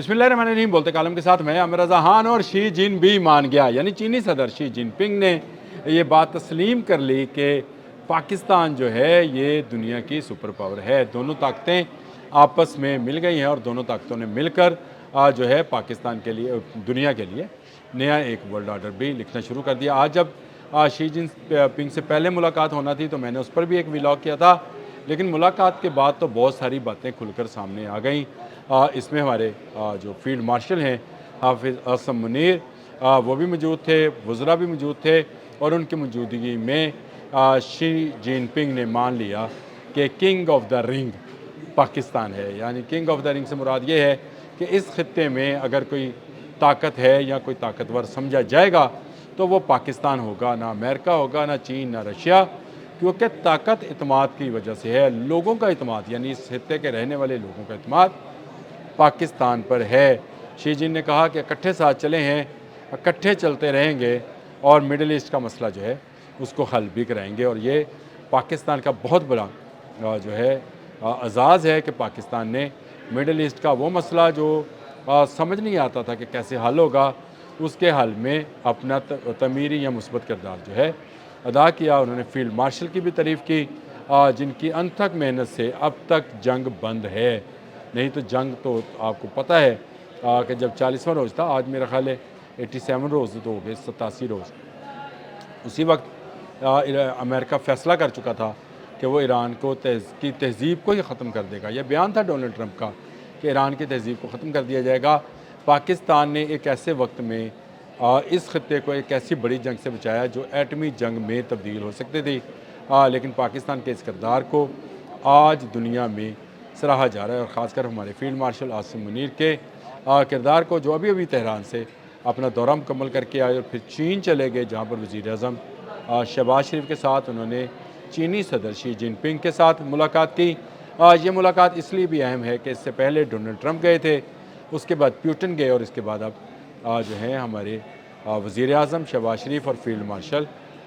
बिस्मिल्लाहिर्रहमानिर्रहीम बोलते कालम के साथ मैं आमिर रज़ा खान। और शी जिन भी मान गया, यानी चीनी सदर शी जिनपिंग ने ये बात तस्लीम कर ली कि पाकिस्तान जो है ये दुनिया की सुपर पावर है। दोनों ताकतें आपस में मिल गई हैं और दोनों ताकतों ने मिलकर जो है पाकिस्तान के लिए, दुनिया के लिए नया एक वर्ल्ड ऑर्डर भी लिखना शुरू कर दिया। आज जब शी जिनपिंग से पहले मुलाकात होना थी तो मैंने उस पर भी एक व्लॉग किया था, लेकिन मुलाकात के बाद तो बहुत सारी बातें खुलकर सामने आ गईं। इसमें हमारे जो फील्ड मार्शल हैं हाफिज़ आसम मुनीर, वो भी मौजूद थे, वज़रा भी मौजूद थे, और उनकी मौजूदगी में शी जिनपिंग ने मान लिया कि king of the ring Pakistan है। यानी किंग ऑफ द रिंग से मुराद ये है कि इस खित्ते में अगर कोई ताकत है या कोई ताकतवर समझा जाएगा तो वो पाकिस्तान होगा, ना अमेरिका होगा, ना चीन, ना रशिया, क्योंकि ताकत इत्मीद की वजह से है। लोगों का इत्मीद, यानी इस खित्ते के रहने वाले लोगों का इत्मीद पाकिस्तान पर है। शी जिन ने कहा कि इकट्ठे साथ चले हैं, इकट्ठे चलते रहेंगे और मिडल ईस्ट का मसला जो है उसको हल भी कराएंगे। और ये पाकिस्तान का बहुत बड़ा जो है एजाज़ है कि पाकिस्तान ने मिडल ईस्ट का वो मसला जो समझ नहीं आता था कि कैसे हल होगा, उसके हल में अपना तमीरी या मुस्बत किरदार जो है अदा किया। उन्होंने फील्ड मार्शल की भी तारीफ़ की, जिनकी अनथक मेहनत से अब तक जंग बंद है। नहीं तो जंग तो आपको पता है कि जब 40वां रोज़ था, आज मेरा ख्याल है 87 रोज़ तो हो गए, 87 रोज़, उसी वक्त अमेरिका फ़ैसला कर चुका था कि वो ईरान को की तहज़ीब को ही ख़त्म कर देगा। यह बयान था डोनाल्ड ट्रंप का कि ईरान की तहज़ीब को ख़त्म कर दिया जाएगा। पाकिस्तान ने एक ऐसे वक्त में इस खत्ते को एक ऐसी बड़ी जंग से बचाया जो एटमी जंग में तब्दील हो सकती थी, लेकिन पाकिस्तान के इस किरदार को आज दुनिया में सराहा जा रहा है। और ख़ासकर हमारे फील्ड मार्शल आसिम मुनीर के किरदार को, जो अभी अभी तेहरान से अपना दौरा मुकम्मल करके आए और फिर चीन चले गए, जहाँ पर वज़ीर-ए-आज़म शहबाज शरीफ के साथ उन्होंने चीनी सदर शी जिनपिंग के साथ मुलाकात की। ये मुलाकात इसलिए भी अहम है कि इससे पहले डोनाल्ड ट्रंप गए थे, उसके बाद पुतिन गए, और इसके बाद अब जो हैं हमारे वज़ीर-ए-आज़म शहबाज शरीफ और फील्ड मार्शल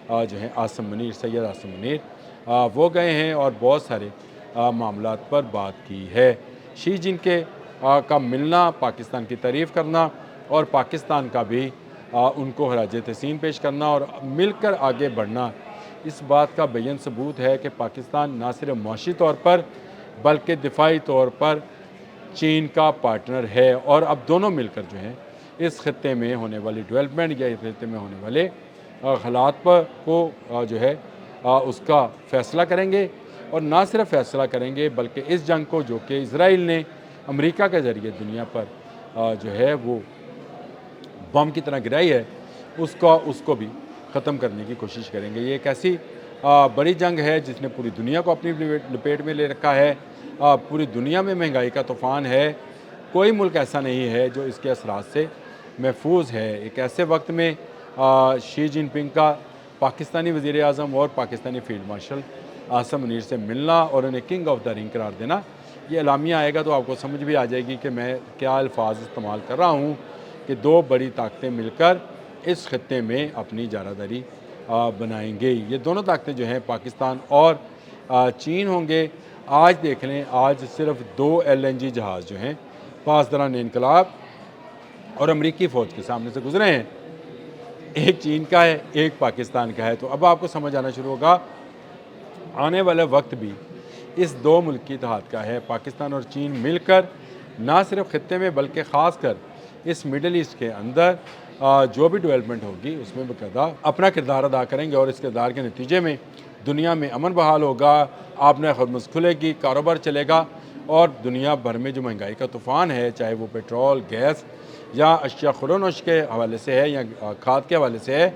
जो हैं आसिम मुनीर, सैयद आसिम मुनीर, वो गए हैं और बहुत सारे मामलात पर बात की है। शी जिनके का मिलना, पाकिस्तान की तारीफ़ करना और पाकिस्तान का भी उनको खराज तहसीन पेश करना और मिलकर आगे बढ़ना, इस बात का बेयन सबूत है कि पाकिस्तान ना सिर्फ मुआशी तौर पर बल्कि दिफाई तौर पर चीन का पार्टनर है। और अब दोनों मिलकर जो हैं इस खत्ते में होने वाली डेवलपमेंट या इस खत्ते में होने वाले हालात पर को जो है उसका फ़ैसला करेंगे। और ना सिर्फ फ़ैसला करेंगे बल्कि इस जंग को, जो कि इसराइल ने अमेरिका के ज़रिए दुनिया पर जो है वो बम की तरह गिराई है, उसको भी ख़त्म करने की कोशिश करेंगे। ये एक ऐसी बड़ी जंग है जिसने पूरी दुनिया को अपनी लपेट में ले रखा है। पूरी दुनिया में महंगाई का तूफ़ान है, कोई मुल्क ऐसा नहीं है जो इसके असरात से महफूज है। एक ऐसे वक्त में शी जिनपिंग का पाकिस्तानी वज़ीर-ए-आज़म और पाकिस्तानी फील्ड मार्शल आसिम मुनीर से मिलना और उन्हें किंग ऑफ द रिंग करार देना, ये एलामिया आएगा तो आपको समझ भी आ जाएगी कि मैं क्या अल्फाज इस्तेमाल कर रहा हूँ कि दो बड़ी ताकतें मिलकर इस खत्ते में अपनी जारादारी बनाएंगे। ये दोनों ताकतें जो हैं पाकिस्तान और चीन होंगे। आज देख लें, आज सिर्फ 2 LNG जहाज़ जो हैं पासदरान इनकलाब और अमरीकी फ़ौज के सामने से गुजरे हैं। एक चीन का है, एक पाकिस्तान का है। तो अब आपको समझ आना शुरू होगा, आने वाला वक्त भी इस दो मुल्क की इत्तेहाद का है। पाकिस्तान और चीन मिलकर ना सिर्फ खत्ते में बल्कि ख़ास कर इस मिडल ईस्ट के अंदर जो भी डेवलपमेंट होगी उसमें बाकायदा अपना किरदार अदा करेंगे। और इस किरदार के नतीजे में दुनिया में अमन बहाल होगा, आपने खरमस खुलेगी, कारोबार चलेगा और दुनिया भर में जो महंगाई का तूफ़ान है, चाहे वो पेट्रोल, गैस या अशिया खुरोनोश के हवाले से है या खाद के हवाले से है,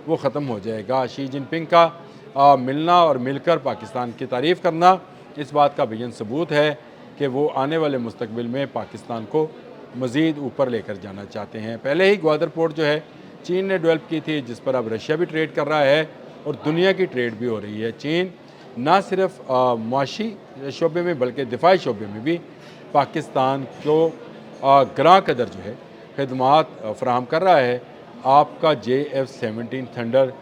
वो ख़त्म हो जाएगा। शी जिनपिंग का मिलना और मिलकर पाकिस्तान की तारीफ़ करना इस बात का बेयन सबूत है कि वो आने वाले मुस्तकबिल में पाकिस्तान को मज़ीद ऊपर लेकर जाना चाहते हैं। पहले ही ग्वादर पोर्ट जो है चीन ने डेवलप की थी, जिस पर अब रशिया भी ट्रेड कर रहा है और दुनिया की ट्रेड भी हो रही है। चीन ना सिर्फ मुआशी शोबे में बल्कि दिफाई शोबे में भी पाकिस्तान को ग्रां कदर जो है खदमात फ़राहम कर रहा है। आपका JF-17 थंडर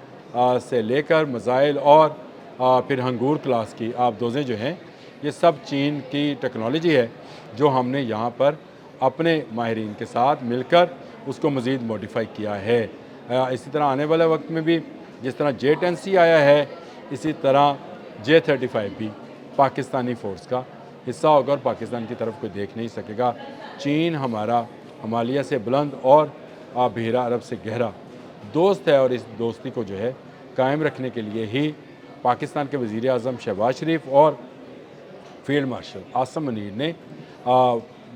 से लेकर मिसाइल और फिर हंगूर क्लास की आप दोज़ें जो हैं, ये सब चीन की टेक्नोलॉजी है जो हमने यहाँ पर اپنے ماہرین کے ساتھ مل کر اس کو مزید موڈیفائی کیا ہے۔ اسی طرح آنے والے وقت میں بھی جس طرح J-10C آیا ہے، اسی طرح J-35 بھی پاکستانی فورس کا حصہ ہوگا اور پاکستان کی طرف کوئی دیکھ نہیں سکے گا۔ چین ہمارا ہمالیہ سے بلند اور بحیرہ عرب سے گہرا دوست ہے، اور اس دوستی کو جو ہے قائم رکھنے کے لیے ہی پاکستان کے وزیر اعظم شہباز شریف اور فیلڈ مارشل عاصم منیر نے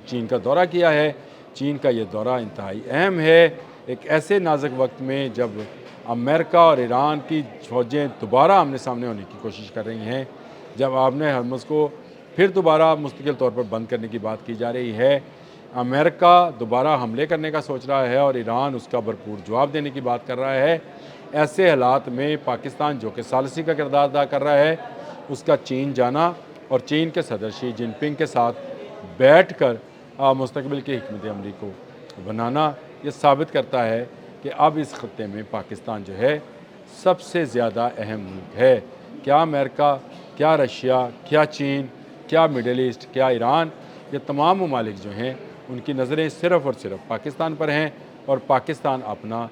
چین کا دورہ کیا ہے۔ چین کا یہ دورہ انتہائی اہم ہے ایک ایسے نازک وقت میں جب امریکہ اور ایران کی فوجیں دوبارہ آمنے سامنے ہونے کی کوشش کر رہی ہیں، جب آپ نے ہرمز کو پھر دوبارہ مستقل طور پر بند کرنے کی بات کی جا رہی ہے، امریکہ دوبارہ حملے کرنے کا سوچ رہا ہے اور ایران اس کا بھرپور جواب دینے کی بات کر رہا ہے، ایسے حالات میں پاکستان جو کہ ثالثی کا کردار ادا کر رہا ہے، اس کا چین جانا اور چین کے صدر شی جن پنگ کے ساتھ بیٹھ کر مستقبل کی حکمت عملی کو بنانا، یہ ثابت کرتا ہے کہ اب اس خطے میں پاکستان جو ہے سب سے زیادہ اہم ملک ہے۔ کیا امریکہ، کیا رشیا، کیا چین، کیا مڈل ایسٹ، کیا ایران، یہ تمام ممالک جو ہیں ان کی نظریں صرف اور صرف پاکستان پر ہیں، اور پاکستان اپنا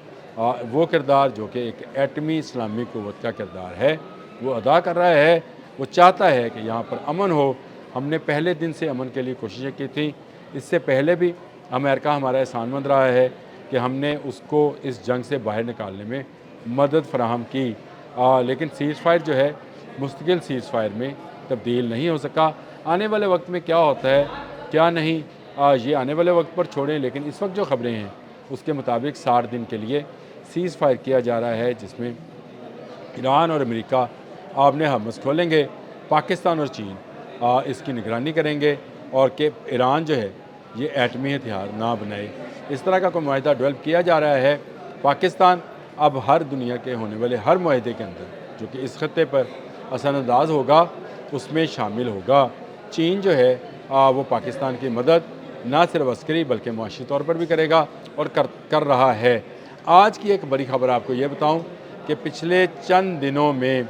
وہ کردار جو کہ ایک ایٹمی اسلامی قوت کا کردار ہے وہ ادا کر رہا ہے۔ وہ چاہتا ہے کہ یہاں پر امن ہو۔ ہم نے پہلے دن سے امن کے لیے کوششیں کی تھیں، اس سے پہلے بھی امریکہ ہمارا احسان مند رہا ہے کہ ہم نے اس کو اس جنگ سے باہر نکالنے میں مدد فراہم کی، لیکن سیز فائر جو ہے مستقل سیز فائر میں تبدیل نہیں ہو سکا۔ آنے والے وقت میں کیا ہوتا ہے کیا نہیں، یہ آنے والے وقت پر چھوڑیں، لیکن اس وقت جو خبریں ہیں اس کے مطابق 60 دن کے لیے سیز فائر کیا جا رہا ہے، جس میں ایران اور امریکہ آبِ ہرمز کھولیں گے، پاکستان اور چین اس کی نگرانی کریں گے، اور کہ ایران جو ہے یہ ایٹمی ہتھیار نہ بنائے۔ اس طرح کا کوئی معاہدہ ڈیولپ کیا جا رہا ہے۔ پاکستان اب ہر دنیا کے ہونے والے ہر معاہدے کے اندر جو کہ اس خطے پر اثر انداز ہوگا اس میں شامل ہوگا۔ چین جو ہے وہ پاکستان کی مدد نہ صرف عسکری بلکہ معاشی طور پر بھی کرے گا اور کر رہا ہے۔ آج کی ایک بڑی خبر آپ کو یہ بتاؤں کہ پچھلے چند دنوں میں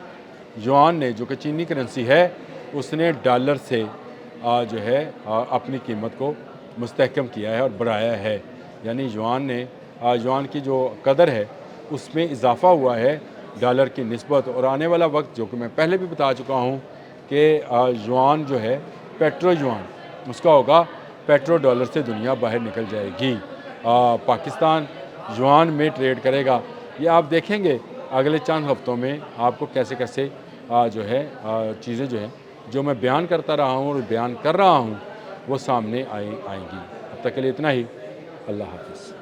یوان نے، جو کہ چینی کرنسی ہے، اس نے ڈالر سے جو ہے اپنی قیمت کو مستحکم کیا ہے اور بڑھایا ہے، یعنی یوان کی جو قدر ہے اس میں اضافہ ہوا ہے ڈالر کی نسبت، اور آنے والا وقت جو کہ میں پہلے بھی بتا چکا ہوں کہ یوان جو ہے پیٹرو یوان اس کا ہوگا، پیٹرو ڈالر سے دنیا باہر نکل جائے گی، پاکستان یوان میں ٹریڈ کرے گا۔ یہ آپ دیکھیں گے اگلے چند ہفتوں میں آپ کو کیسے کیسے جو ہے چیزیں جو ہیں جو میں بیان کرتا رہا ہوں اور بیان کر رہا ہوں وہ سامنے آئیں گی۔ اب تک کے لیے اتنا ہی، اللہ حافظ۔